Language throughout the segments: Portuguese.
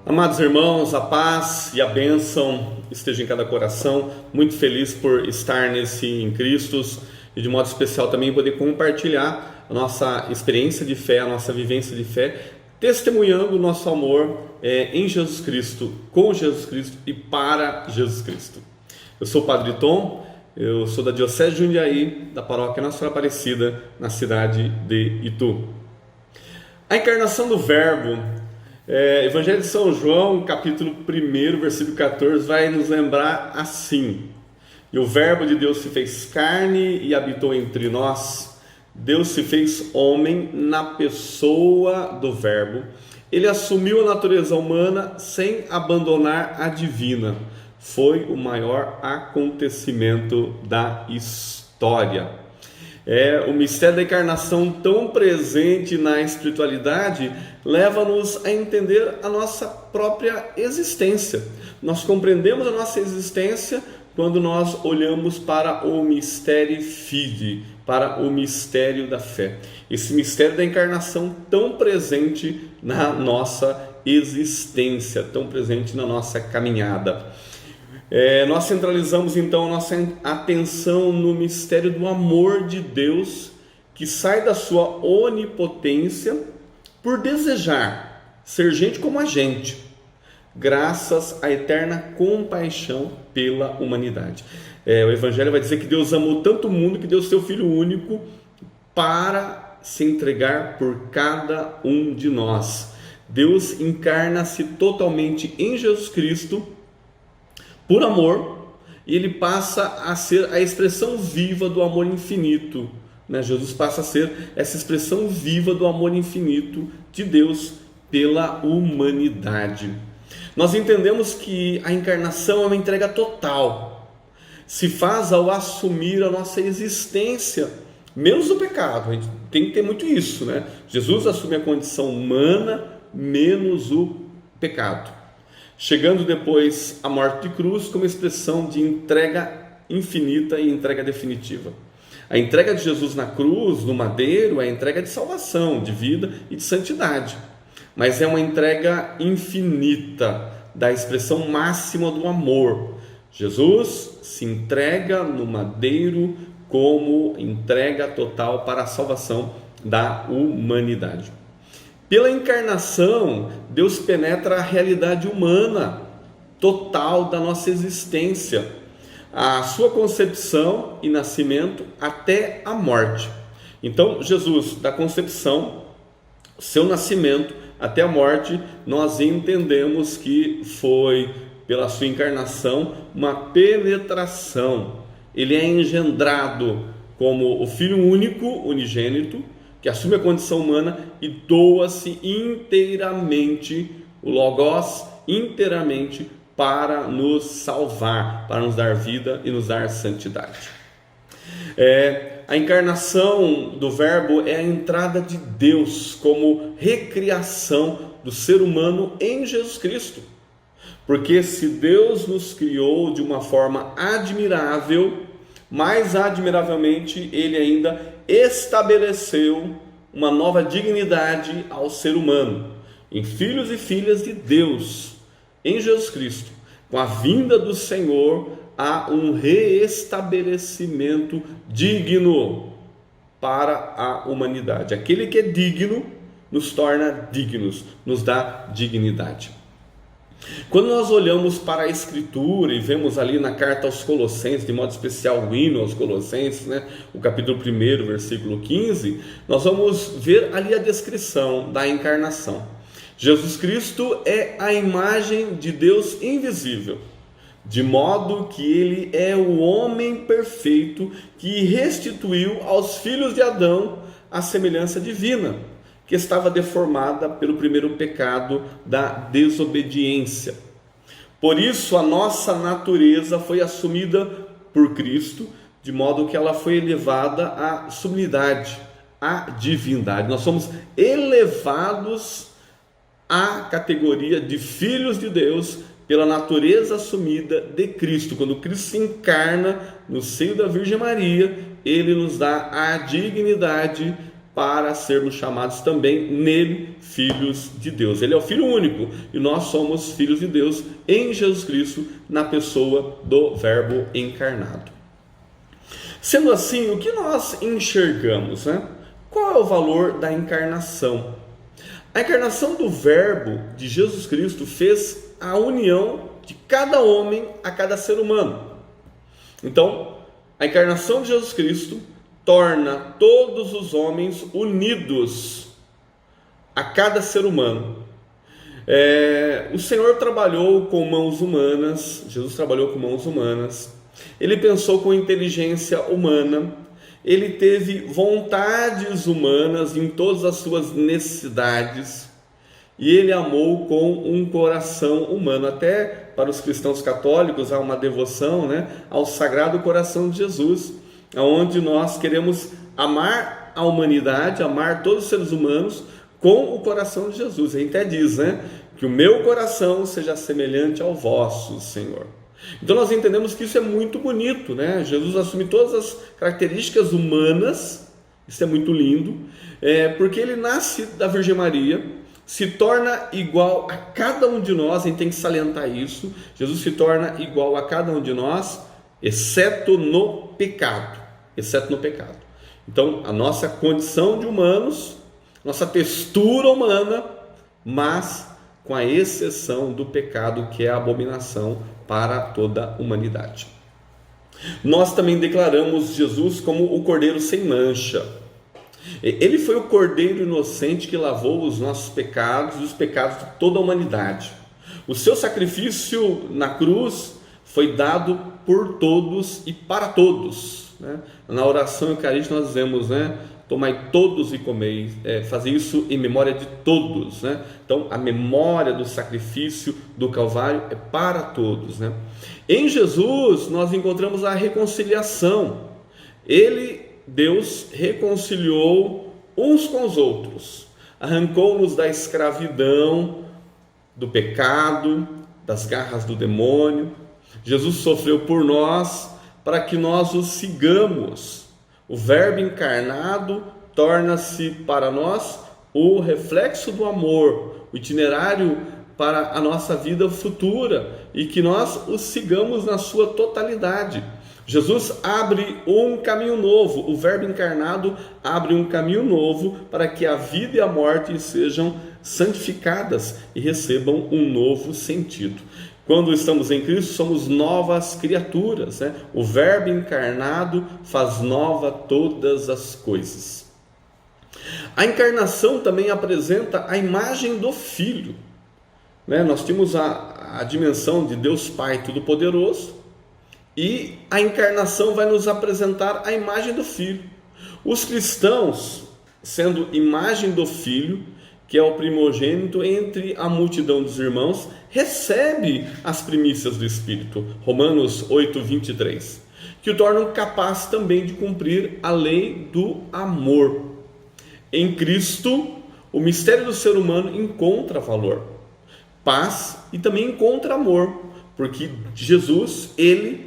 Amados irmãos, a paz e a bênção esteja em cada coração. Muito feliz por estar em Cristo e de modo especial também poder compartilhar a nossa experiência de fé, a nossa vivência de fé, testemunhando o nosso amor em Jesus Cristo, com Jesus Cristo e para Jesus Cristo. Eu sou o Padre Tom, eu sou da Diocese de Jundiaí, da Paróquia Nossa Senhora Aparecida, na cidade de Itu. A encarnação do Verbo, Evangelho de São João, capítulo 1, versículo 14, vai nos lembrar assim: e o Verbo de Deus se fez carne e habitou entre nós. Deus se fez homem na pessoa do Verbo. Ele assumiu a natureza humana sem abandonar a divina. Foi o maior acontecimento da história. O mistério da encarnação, tão presente na espiritualidade, leva-nos a entender a nossa própria existência. Nós compreendemos a nossa existência quando nós olhamos para o Mysterium Fidei, para o mistério da fé. Esse mistério da encarnação tão presente na nossa existência, tão presente na nossa caminhada. Nós centralizamos então a nossa atenção no mistério do amor de Deus, que sai da sua onipotência por desejar ser gente como a gente, graças à eterna compaixão pela humanidade. O Evangelho vai dizer que Deus amou tanto o mundo que deu seu Filho único para se entregar por cada um de nós. Deus encarna-se totalmente em Jesus Cristo por amor, e ele passa a ser a expressão viva do amor infinito, né? Jesus passa a ser essa expressão viva do amor infinito de Deus pela humanidade. Nós entendemos que a encarnação é uma entrega total, se faz ao assumir a nossa existência, menos o pecado. A gente tem que ter muito isso, né? Jesus assume a condição humana, menos o pecado, chegando depois à morte de cruz como expressão de entrega infinita e entrega definitiva. A entrega de Jesus na cruz, no madeiro, é a entrega de salvação, de vida e de santidade, mas é uma entrega infinita, da expressão máxima do amor. Jesus se entrega no madeiro como entrega total para a salvação da humanidade. Pela encarnação, Deus penetra a realidade humana total da nossa existência, a sua concepção e nascimento até a morte. Então, Jesus, da concepção, seu nascimento até a morte, nós entendemos que foi, pela sua encarnação, uma penetração. Ele é engendrado como o Filho único, unigênito, que assume a condição humana e doa-se inteiramente, o Logos inteiramente, para nos salvar, para nos dar vida e nos dar santidade. A encarnação do Verbo é a entrada de Deus como recriação do ser humano em Jesus Cristo. Porque se Deus nos criou de uma forma admirável, mais admiravelmente Ele ainda estabeleceu uma nova dignidade ao ser humano, em filhos e filhas de Deus, em Jesus Cristo. Com a vinda do Senhor, há um reestabelecimento digno para a humanidade. Aquele que é digno nos torna dignos, nos dá dignidade. Quando nós olhamos para a Escritura e vemos ali na carta aos Colossenses, de modo especial o hino aos Colossenses, né, o capítulo 1, versículo 15, nós vamos ver ali a descrição da encarnação. Jesus Cristo é a imagem de Deus invisível, de modo que Ele é o homem perfeito que restituiu aos filhos de Adão a semelhança divina, que estava deformada pelo primeiro pecado da desobediência. Por isso a nossa natureza foi assumida por Cristo, de modo que ela foi elevada à sublimidade, à divindade. Nós somos elevados à categoria de filhos de Deus pela natureza assumida de Cristo. Quando Cristo se encarna no seio da Virgem Maria, Ele nos dá a dignidade para sermos chamados também nele filhos de Deus. Ele é o Filho único e nós somos filhos de Deus em Jesus Cristo, na pessoa do Verbo encarnado. Sendo assim, o que nós enxergamos, né? Qual é o valor da encarnação? A encarnação do Verbo de Jesus Cristo fez a união de cada homem a cada ser humano. Então, a encarnação de Jesus Cristo torna todos os homens unidos a cada ser humano. O Senhor trabalhou com mãos humanas, Jesus trabalhou com mãos humanas, ele pensou com inteligência humana, ele teve vontades humanas em todas as suas necessidades, e ele amou com um coração humano. Até para os cristãos católicos há uma devoção, né, ao Sagrado Coração de Jesus, onde nós queremos amar a humanidade, amar todos os seres humanos com o coração de Jesus. Ele até diz, né, que o meu coração seja semelhante ao vosso, Senhor. Então nós entendemos que isso é muito bonito, né? Jesus assume todas as características humanas, isso é muito lindo, porque ele nasce da Virgem Maria, se torna igual a cada um de nós. A gente tem que salientar isso. Jesus se torna igual a cada um de nós, exceto no pecado. Então, a nossa condição de humanos, nossa textura humana, mas com a exceção do pecado, que é a abominação para toda a humanidade. Nós também declaramos Jesus como o Cordeiro sem mancha. Ele foi o Cordeiro inocente que lavou os nossos pecados e os pecados de toda a humanidade. O seu sacrifício na cruz foi dado por todos e para todos, né? Na oração eucarística nós dizemos, né, tomai todos e comei, fazer isso em memória de todos, né? Então a memória do sacrifício do Calvário é para todos, né? Em Jesus nós encontramos a reconciliação. Deus reconciliou uns com os outros, arrancou-nos da escravidão, do pecado, das garras do demônio. Jesus sofreu por nós para que nós o sigamos. O Verbo encarnado torna-se para nós o reflexo do amor, o itinerário para a nossa vida futura, e que nós o sigamos na sua totalidade. Jesus abre um caminho novo, o Verbo encarnado abre um caminho novo para que a vida e a morte sejam santificadas e recebam um novo sentido. Quando estamos em Cristo, somos novas criaturas, né? O Verbo encarnado faz nova todas as coisas. A encarnação também apresenta a imagem do Filho, né? Nós temos a dimensão de Deus Pai Todo-Poderoso, e a encarnação vai nos apresentar a imagem do Filho. Os cristãos, sendo imagem do Filho, que é o primogênito entre a multidão dos irmãos, recebe as primícias do Espírito, Romanos 8:23, que o tornam capaz também de cumprir a lei do amor. Em Cristo, o mistério do ser humano encontra valor, paz e também encontra amor, porque Jesus, ele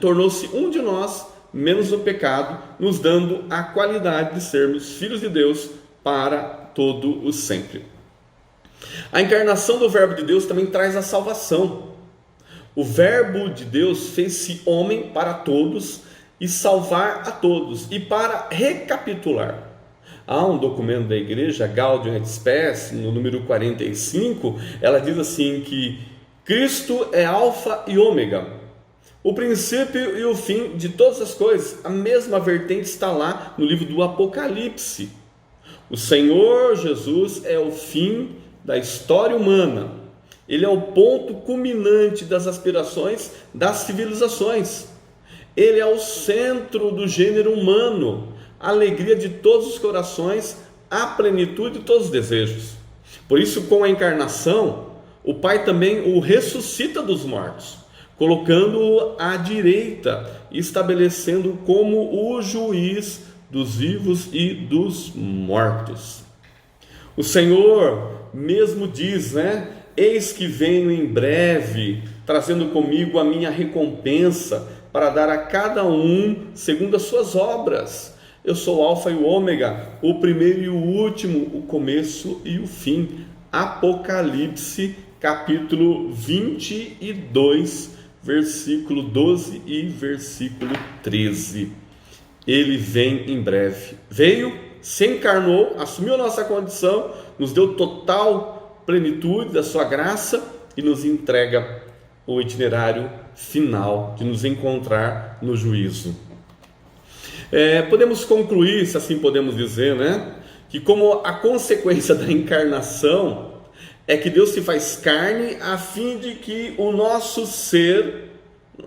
tornou-se um de nós, menos no pecado, nos dando a qualidade de sermos filhos de Deus para todo o sempre. A encarnação do Verbo de Deus também traz a salvação. O Verbo de Deus fez-se homem para todos e salvar a todos. E para recapitular, há um documento da igreja, Gaudium et Spes, no número 45, ela diz assim que Cristo é alfa e ômega, o princípio e o fim de todas as coisas. A mesma vertente está lá no livro do Apocalipse. O Senhor Jesus é o fim da história humana. Ele é o ponto culminante das aspirações das civilizações. Ele é o centro do gênero humano, a alegria de todos os corações, a plenitude de todos os desejos. Por isso, com a encarnação, o Pai também o ressuscita dos mortos, colocando-o à direita e estabelecendo como o juiz dos vivos e dos mortos. O Senhor mesmo diz, né? Eis que venho em breve, trazendo comigo a minha recompensa, para dar a cada um segundo as suas obras. Eu sou o Alfa e o Ômega, o primeiro e o último, o começo e o fim. Apocalipse, capítulo 22, versículo 12 e versículo 13. Ele vem em breve. Veio, se encarnou, assumiu a nossa condição, nos deu total plenitude da sua graça e nos entrega o itinerário final de nos encontrar no juízo. Podemos concluir, se assim podemos dizer, né, que como a consequência da encarnação é que Deus se faz carne a fim de que o nosso ser,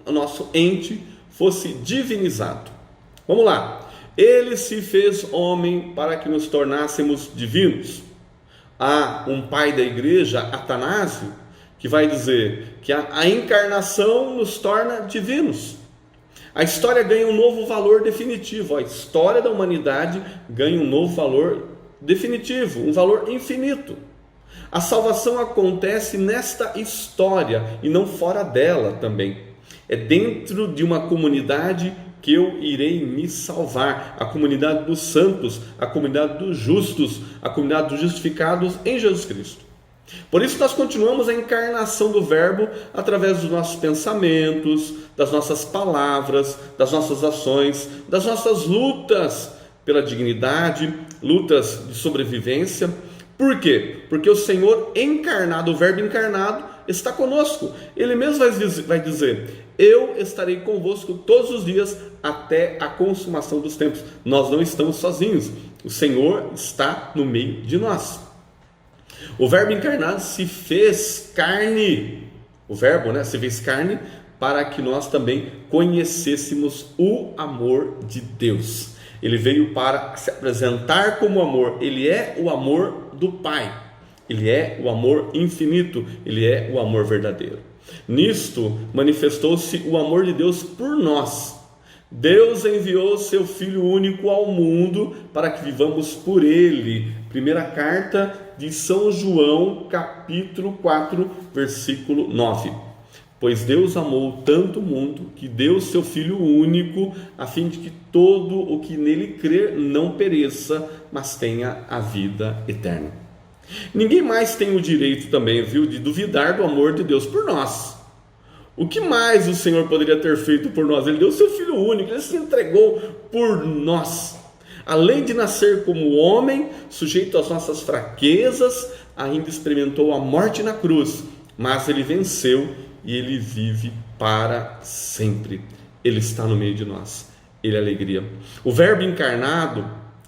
o nosso ente, fosse divinizado. Vamos lá. Ele se fez homem para que nos tornássemos divinos. Há um pai da igreja, Atanásio, que vai dizer que a encarnação nos torna divinos. A história ganha um novo valor definitivo. A história da humanidade ganha um novo valor definitivo, um valor infinito. A salvação acontece nesta história e não fora dela também. É dentro de uma comunidade que eu irei me salvar, a comunidade dos santos, a comunidade dos justos, a comunidade dos justificados em Jesus Cristo. Por isso nós continuamos a encarnação do Verbo através dos nossos pensamentos, das nossas palavras, das nossas ações, das nossas lutas pela dignidade, lutas de sobrevivência. Por quê? Porque o Senhor encarnado, o Verbo encarnado, está conosco. Ele mesmo vai dizer: eu estarei convosco todos os dias até a consumação dos tempos. Nós não estamos sozinhos. O Senhor está no meio de nós. O Verbo encarnado se fez carne. O Verbo, se fez carne para que nós também conhecêssemos o amor de Deus. Ele veio para se apresentar como amor. Ele é o amor do Pai. Ele é o amor infinito. Ele é o amor verdadeiro. Nisto manifestou-se o amor de Deus por nós. Deus enviou seu Filho único ao mundo para que vivamos por Ele. Primeira carta de São João, capítulo 4, versículo 9. Pois Deus amou tanto o mundo que deu seu Filho único, a fim de que todo o que nele crer não pereça, mas tenha a vida eterna. Ninguém mais tem o direito também, de duvidar do amor de Deus por nós. O que mais o Senhor poderia ter feito por nós? Ele deu seu Filho único, Ele se entregou por nós. Além de nascer como homem, sujeito às nossas fraquezas, ainda experimentou a morte na cruz, mas Ele venceu e Ele vive para sempre. Ele está no meio de nós. Ele é alegria. O Verbo encarnado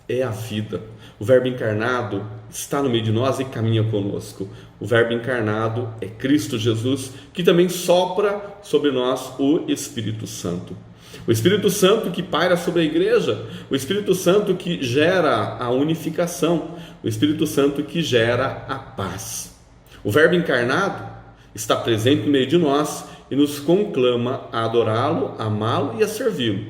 é a vida. O Verbo encarnado está no meio de nós e caminha conosco. O Verbo encarnado é Cristo Jesus, que também sopra sobre nós o Espírito Santo. O Espírito Santo que paira sobre a igreja, o Espírito Santo que gera a unificação, o Espírito Santo que gera a paz. O Verbo encarnado está presente no meio de nós e nos conclama a adorá-lo, a amá-lo e a servi-lo,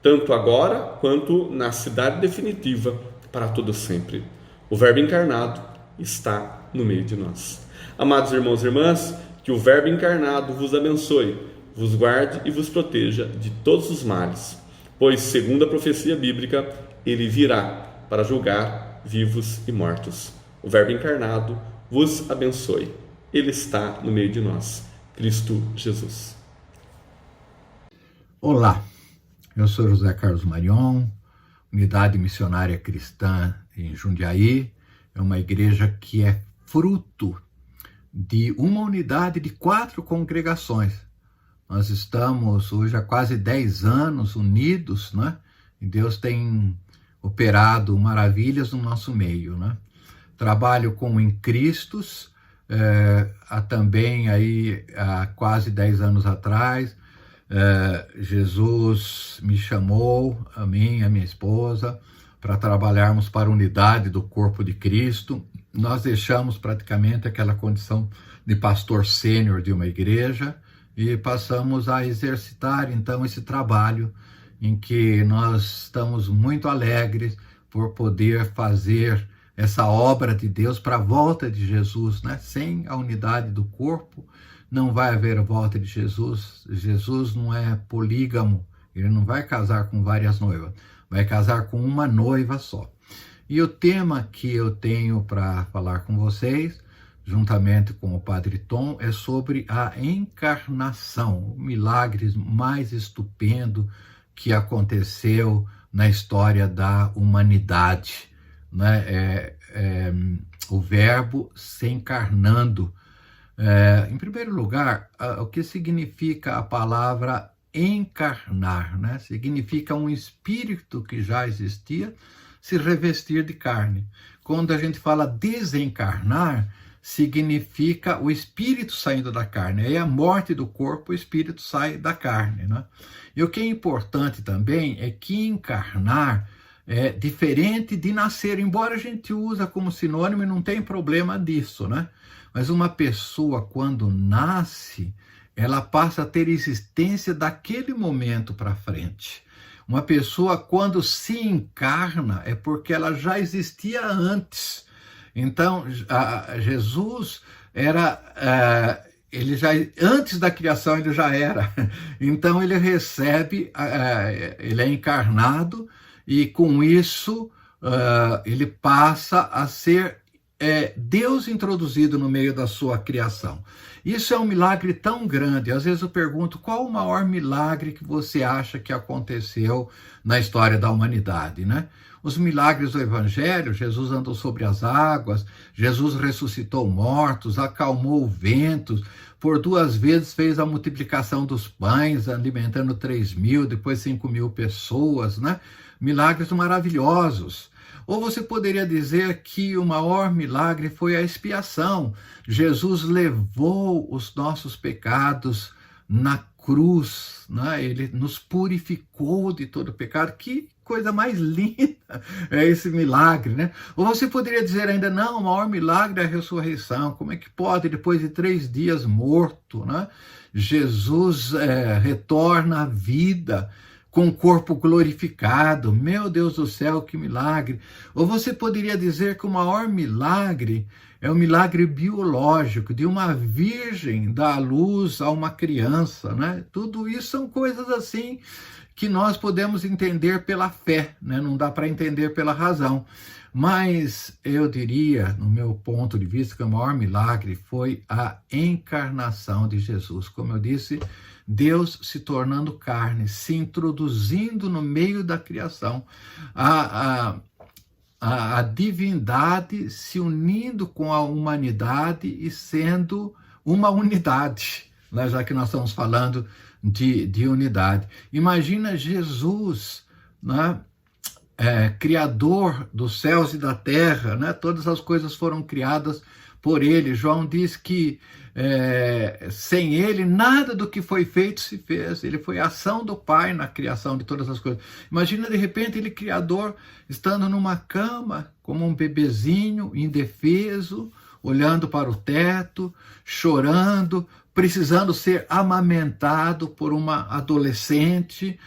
tanto agora quanto na cidade definitiva para todo sempre. O Verbo encarnado está no meio de nós. Amados irmãos e irmãs, que o Verbo encarnado vos abençoe, vos guarde e vos proteja de todos os males, pois, segundo a profecia bíblica, Ele virá para julgar vivos e mortos. O Verbo encarnado vos abençoe. Ele está no meio de nós. Cristo Jesus. Olá, eu sou José Carlos Marion, Unidade Missionária Cristã em Jundiaí. É uma igreja que é fruto de uma unidade de 4 congregações. Nós estamos hoje há quase 10 anos unidos, né? E Deus tem operado maravilhas no nosso meio, né? Trabalho com Em Cristos, também aí há quase 10 anos atrás. Jesus me chamou, a mim e a minha esposa, para trabalharmos para a unidade do corpo de Cristo. Nós deixamos praticamente aquela condição de pastor sênior de uma igreja e passamos a exercitar então esse trabalho em que nós estamos muito alegres por poder fazer essa obra de Deus para a volta de Jesus, né? Sem a unidade do corpo não vai haver a volta de Jesus. Jesus não é polígamo, Ele não vai casar com várias noivas, vai casar com uma noiva só. E o tema que eu tenho para falar com vocês, juntamente com o Padre Tom, é sobre a encarnação, o milagre mais estupendo que aconteceu na história da humanidade, né? O Verbo se encarnando. Em primeiro lugar, o que significa a palavra encarnar, né? Significa um espírito que já existia se revestir de carne. Quando a gente fala desencarnar, significa o espírito saindo da carne. Aí a morte do corpo, o espírito sai da carne, né? E o que é importante também é que encarnar é diferente de nascer, embora a gente usa como sinônimo e não tem problema disso, né? Mas uma pessoa, quando nasce, ela passa a ter existência daquele momento para frente. Uma pessoa, quando se encarna, é porque ela já existia antes. Então, Jesus era... ele já, antes da criação, ele já era. Então, ele recebe, ele é encarnado, e com isso, ele passa a ser Deus introduzido no meio da sua criação. Isso é um milagre tão grande. Às vezes eu pergunto, qual o maior milagre que você acha que aconteceu na história da humanidade, né? Os milagres do Evangelho, Jesus andou sobre as águas, Jesus ressuscitou mortos, acalmou ventos, por 2 vezes fez a multiplicação dos pães, alimentando 3.000, depois 5.000 pessoas, né? Milagres maravilhosos. Ou você poderia dizer que o maior milagre foi a expiação. Jesus levou os nossos pecados na cruz, né? Ele nos purificou de todo pecado. Que coisa mais linda é esse milagre, né? Ou você poderia dizer ainda, não, o maior milagre é a ressurreição. Como é que pode, depois de 3 dias morto, né? Jesus retorna à vida com o corpo glorificado. Meu Deus do céu, que milagre! Ou você poderia dizer que o maior milagre é o milagre biológico, de uma virgem dar luz a uma criança, né? Tudo isso são coisas assim que nós podemos entender pela fé, né? Não dá para entender pela razão. Mas eu diria, no meu ponto de vista, que o maior milagre foi a encarnação de Jesus. Como eu disse, Deus se tornando carne, se introduzindo no meio da criação, a divindade se unindo com a humanidade e sendo uma unidade, né? Já que nós estamos falando de unidade. Imagina Jesus, né? Criador dos céus e da terra, né? Todas as coisas foram criadas por ele. João diz que sem ele nada do que foi feito se fez. Ele foi a ação do Pai na criação de todas as coisas. Imagina de repente ele, criador, estando numa cama como um bebezinho indefeso, olhando para o teto, chorando, precisando ser amamentado por uma adolescente,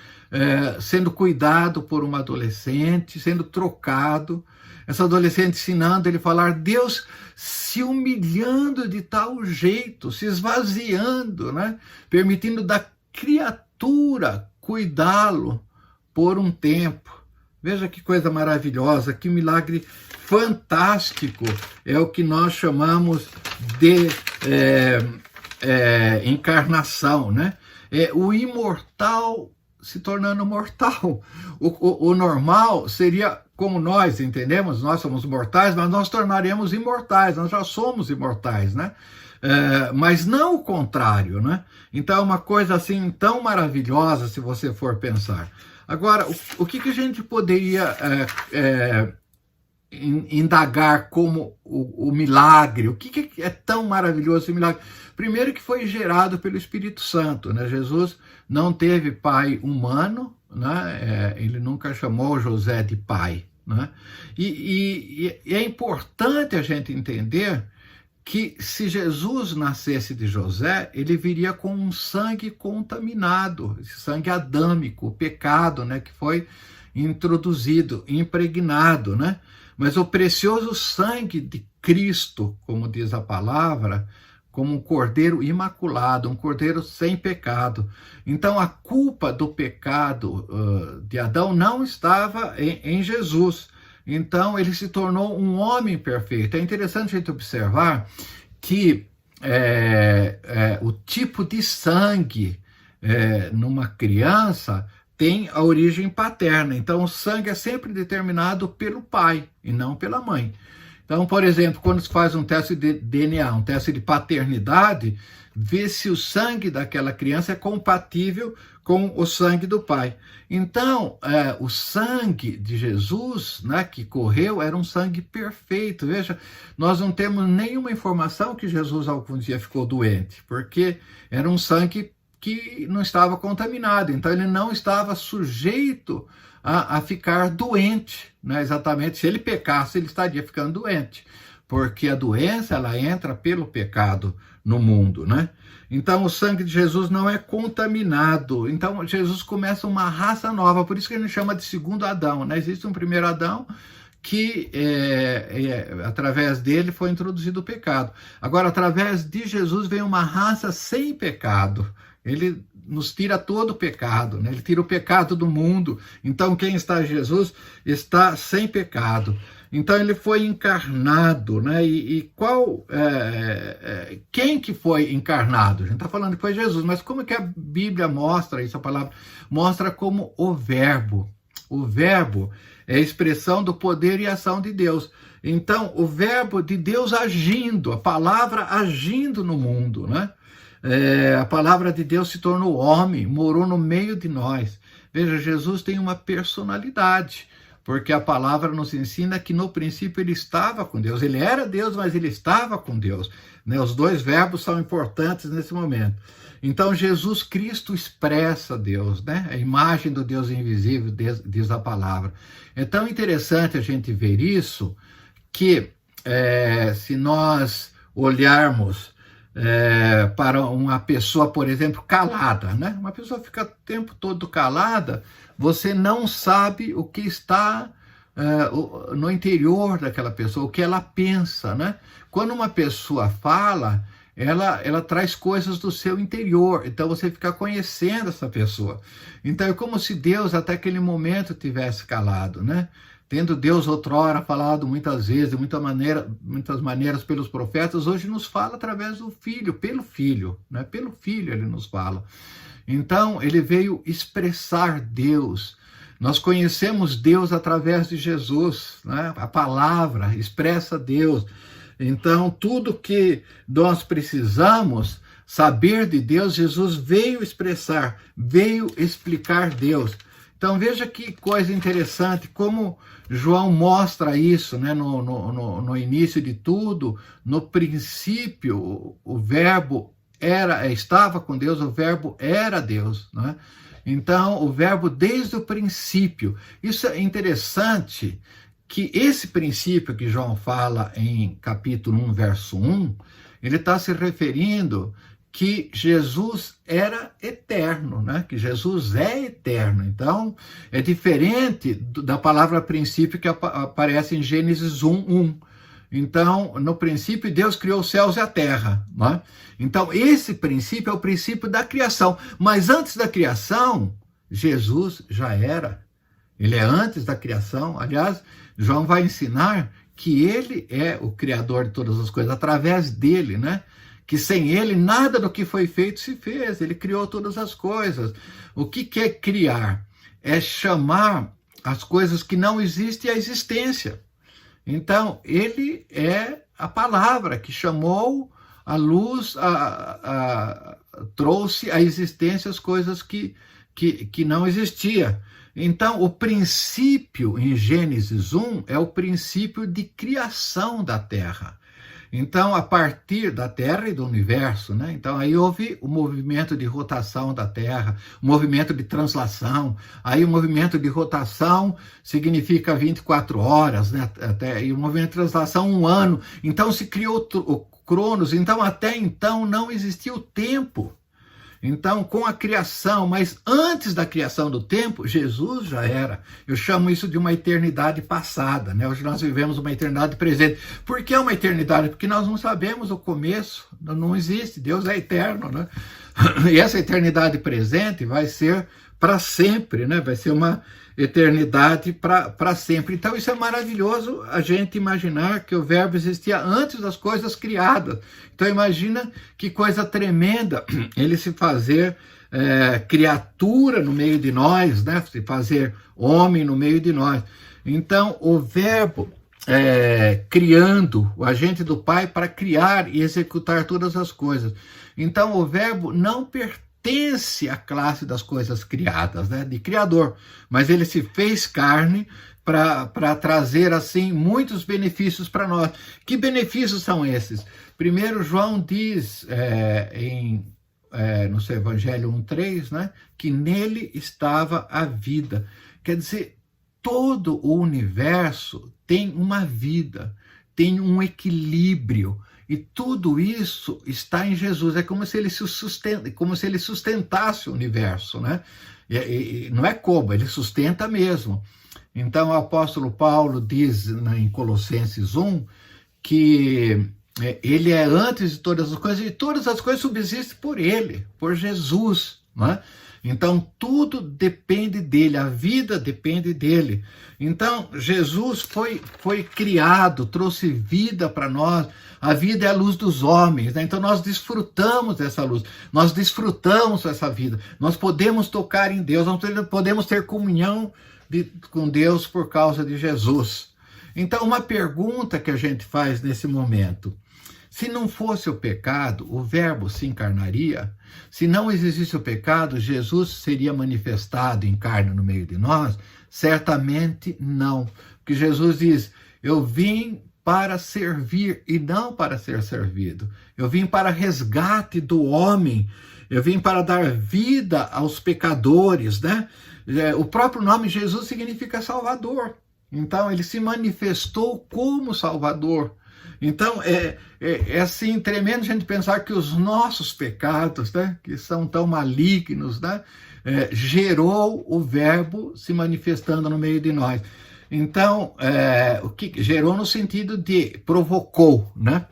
sendo cuidado por uma adolescente, sendo trocado, essa adolescente ensinando ele a falar, Deus se humilhando de tal jeito, se esvaziando, né? Permitindo da criatura cuidá-lo por um tempo. Veja que coisa maravilhosa, que milagre fantástico, é o que nós chamamos de encarnação, né? O imortal se tornando mortal. O normal seria como nós, entendemos? Nós somos mortais, mas nós tornaremos imortais, nós já somos imortais, né? Mas não o contrário, né? Então é uma coisa assim tão maravilhosa, se você for pensar. Agora, o que a gente poderia indagar como o milagre? O que é tão maravilhoso esse milagre? Primeiro que foi gerado pelo Espírito Santo, né? Jesus não teve pai humano, né? Ele nunca chamou José de pai, né? E é importante a gente entender que se Jesus nascesse de José, ele viria com um sangue contaminado, esse sangue adâmico, o pecado, né? Que foi introduzido, impregnado, né? Mas o precioso sangue de Cristo, como diz a palavra, como um cordeiro imaculado, um cordeiro sem pecado. Então a culpa do pecado de Adão não estava em Jesus. Então ele se tornou um homem perfeito. É interessante a gente observar que o tipo de sangue numa criança tem a origem paterna. Então o sangue é sempre determinado pelo pai e não pela mãe. Então, por exemplo, quando se faz um teste de DNA, um teste de paternidade, vê se o sangue daquela criança é compatível com o sangue do pai. Então, o sangue de Jesus, né, que correu, era um sangue perfeito. Veja, nós não temos nenhuma informação que Jesus algum dia ficou doente, porque era um sangue que não estava contaminado, então ele não estava sujeito a ficar doente, né? Exatamente, se ele pecasse, ele estaria ficando doente, porque a doença, ela entra pelo pecado no mundo, né? Então o sangue de Jesus não é contaminado, então Jesus começa uma raça nova, por isso que ele chama de segundo Adão, né? Existe um primeiro Adão, que através dele foi introduzido o pecado. Agora, através de Jesus vem uma raça sem pecado. Ele nos tira todo o pecado, né? Ele tira o pecado do mundo. Então, quem está em Jesus está sem pecado. Então, ele foi encarnado, né? Quem que foi encarnado? A gente está falando que foi Jesus, mas como é que a Bíblia mostra isso? A palavra mostra como o Verbo. O Verbo é a expressão do poder e ação de Deus. Então, o Verbo de Deus agindo, a palavra agindo no mundo, né? A palavra de Deus se tornou homem, morou no meio de nós. Veja, Jesus tem uma personalidade, porque a palavra nos ensina que no princípio ele estava com Deus. Ele era Deus, mas ele estava com Deus, né? Os dois verbos são importantes nesse momento. Então Jesus Cristo expressa Deus, né? A imagem do Deus invisível, diz a palavra. É tão interessante a gente ver isso, que se nós olharmos para uma pessoa, por exemplo, calada, né? Uma pessoa fica o tempo todo calada, você não sabe o que está no interior daquela pessoa, o que ela pensa, né? Quando uma pessoa fala, ela traz coisas do seu interior, então você fica conhecendo essa pessoa. Então é como se Deus até aquele momento tivesse calado, né? Tendo Deus outrora falado muitas vezes, de muitas maneiras pelos profetas, hoje nos fala através do Filho, pelo Filho, né? Pelo Filho ele nos fala. Então ele veio expressar Deus. Nós conhecemos Deus através de Jesus, né? A palavra expressa Deus. Então tudo que nós precisamos saber de Deus, Jesus veio expressar, veio explicar Deus. Então veja que coisa interessante, como João mostra isso, né? No início de tudo, no princípio, o verbo estava com Deus, o verbo era Deus, né? Então o verbo desde o princípio. Isso é interessante, que esse princípio que João fala em capítulo 1, verso 1, ele está se referindo que Jesus era eterno, né? Que Jesus é eterno. Então, é diferente da palavra princípio que aparece em Gênesis 1:1. Então, no princípio, Deus criou os céus e a terra, né? Então, esse princípio é o princípio da criação. Mas antes da criação, Jesus já era. Ele é antes da criação. Aliás, João vai ensinar que ele é o criador de todas as coisas, através dele, né? Que sem ele nada do que foi feito se fez, ele criou todas as coisas. O que é criar? É chamar as coisas que não existem à existência. Então, ele é a palavra que chamou a luz, trouxe à existência as coisas que não existiam. Então, o princípio em Gênesis 1 é o princípio de criação da Terra. Então, a partir da Terra e do universo, né? Então, aí houve o movimento de rotação da Terra, o movimento de translação. Aí o movimento de rotação significa 24 horas, né? E o movimento de translação, 1 ano. Então, se criou o Cronos. Então, até então, não existia o tempo. Então, com a criação, mas antes da criação do tempo, Jesus já era. Eu chamo isso de uma eternidade passada, né? Hoje nós vivemos uma eternidade presente. Por que uma eternidade? Porque nós não sabemos o começo, não existe, Deus é eterno, né? E essa eternidade presente vai ser para sempre, né? Vai ser uma eternidade para sempre. Então isso é maravilhoso, a gente imaginar que o verbo existia antes das coisas criadas. Então imagina que coisa tremenda ele se fazer criatura no meio de nós, né? Se fazer homem no meio de nós. Então o verbo criando, o agente do Pai para criar e executar todas as coisas. Então o verbo não pertence à classe das coisas criadas, né, de criador, mas ele se fez carne para trazer assim muitos benefícios para nós. Que benefícios são esses? Primeiro, João diz no seu Evangelho 1:3, né, que nele estava a vida. Quer dizer, todo o universo tem uma vida, tem um equilíbrio. E tudo isso está em Jesus. É como se ele sustentasse o universo, né? E não é como, ele sustenta mesmo. Então o apóstolo Paulo diz em Colossenses 1 que ele é antes de todas as coisas, e todas as coisas subsistem por ele, por Jesus, né? Então tudo depende dele, a vida depende dele. Então Jesus foi criado, trouxe vida para nós. A vida é a luz dos homens, né? Então nós desfrutamos dessa luz, nós desfrutamos dessa vida, nós podemos tocar em Deus, nós podemos ter comunhão com Deus por causa de Jesus. Então uma pergunta que a gente faz nesse momento: se não fosse o pecado, o verbo se encarnaria? Se não existisse o pecado, Jesus seria manifestado em carne no meio de nós? Certamente não. Porque Jesus diz: eu vim para servir e não para ser servido. Eu vim para resgate do homem. Eu vim para dar vida aos pecadores, né? O próprio nome Jesus significa Salvador. Então ele se manifestou como Salvador. Então é assim tremendo a gente pensar que os nossos pecados, né, que são tão malignos, né, gerou o verbo se manifestando no meio de nós. Então, o que gerou no sentido de provocou, né?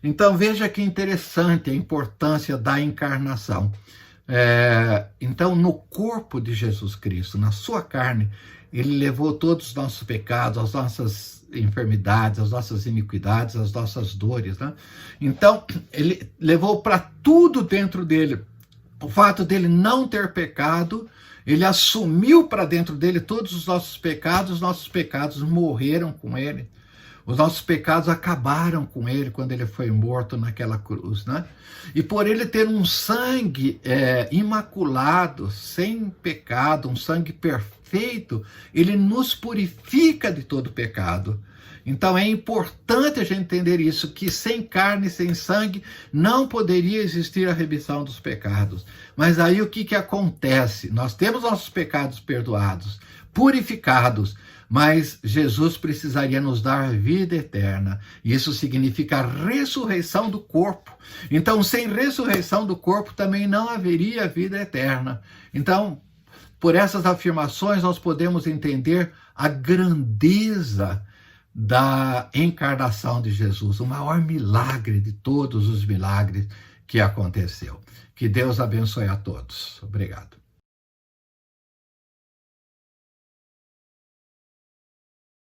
Então veja que interessante a importância da encarnação. Então no corpo de Jesus Cristo, na sua carne, ele levou todos os nossos pecados, as nossas enfermidades, as nossas iniquidades, as nossas dores, né? Então ele levou para tudo dentro dele. O fato dele não ter pecado, ele assumiu para dentro dele todos os nossos pecados morreram com ele. Os nossos pecados acabaram com ele quando ele foi morto naquela cruz, né? E por ele ter um sangue imaculado, sem pecado, um sangue perfeito, ele nos purifica de todo pecado. Então é importante a gente entender isso, que sem carne, sem sangue, não poderia existir a remissão dos pecados. Mas aí o que acontece? Nós temos nossos pecados perdoados, purificados, mas Jesus precisaria nos dar vida eterna. Isso significa a ressurreição do corpo. Então, sem ressurreição do corpo, também não haveria vida eterna. Então, por essas afirmações, nós podemos entender a grandeza da encarnação de Jesus, o maior milagre de todos os milagres que aconteceu. Que Deus abençoe a todos. Obrigado.